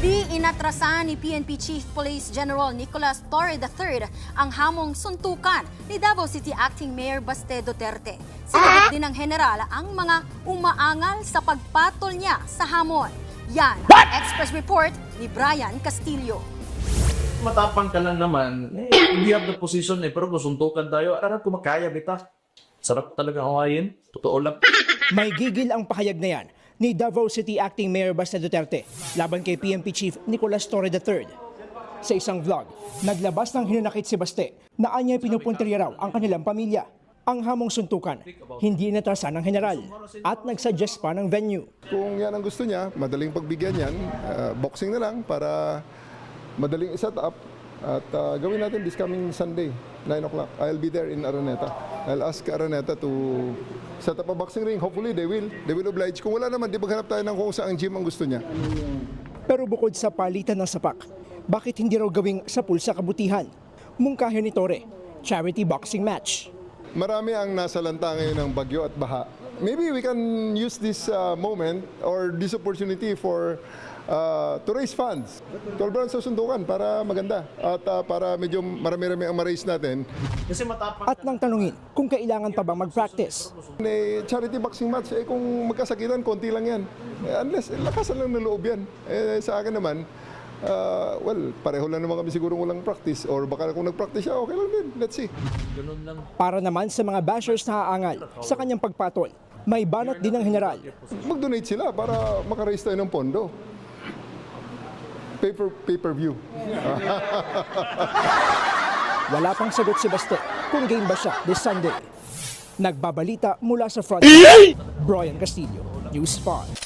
Di inatrasan ni PNP Chief Police General Nicolas Torre III ang hamong suntukan ni Davao City Acting Mayor Baste Duterte. Sinagot din ng general ang mga umaangal sa pagpatol niya sa hamon. Yan ang Express Report ni Brian Castillo. Matapang ka lang naman, we have the position pero kung suntukan tayo, ararap ko makaya bita. Sarap talaga kawain, totoo lang. May gigil ang pahayag na yan ni Davao City Acting Mayor Baste Duterte laban kay PNP Chief Nicolas Torre III. Sa isang vlog, naglabas ng hinanakit si Baste na anya'y pinupuntirya raw ang kanilang pamilya. Ang hamong suntukan, hindi inatrasan ng general at nagsuggest pa ng venue. Kung yan ang gusto niya, madaling pagbigyan yan, boxing na lang para madaling i-set up at gawin natin this coming Sunday, 9 o'clock. I'll be there in Araneta. I'll ask Araneta to set up a boxing ring. Hopefully they will oblige. Kung wala naman, di maghanap tayo ng kung saan gym ang gusto niya. Pero bukod sa palitan ng sapak, bakit hindi raw gawing sa pulsa kabutihan? Mungkahin ni Torre, charity boxing match. Marami ang nasa lanta ngayon ng bagyo at baha. Maybe we can use this moment or this opportunity for to raise funds. 12 rounds sa sundukan para maganda at para medyo marami-rami ang ma-raise natin. Kasi matapang. At nang tanungin kung kailangan pa bang mag-practice. Charity boxing match, kung magkasakitan, konti lang yan. Unless, lakasan lang ng loob yan. Sa akin naman, pareho lang naman kami siguro walang practice or baka kung nag-practice siya, okay lang din. Let's see. Ganun lang. Para naman sa mga bashers na aangal sa kanyang pagpatol, may banat din ng general. Mag-donate sila para maka-raise tayo ng pondo. Pay-per-view. Wala pang sagot si Baste kung game ba siya this Sunday. Nagbabalita mula sa front. Brian Castillo, News 5.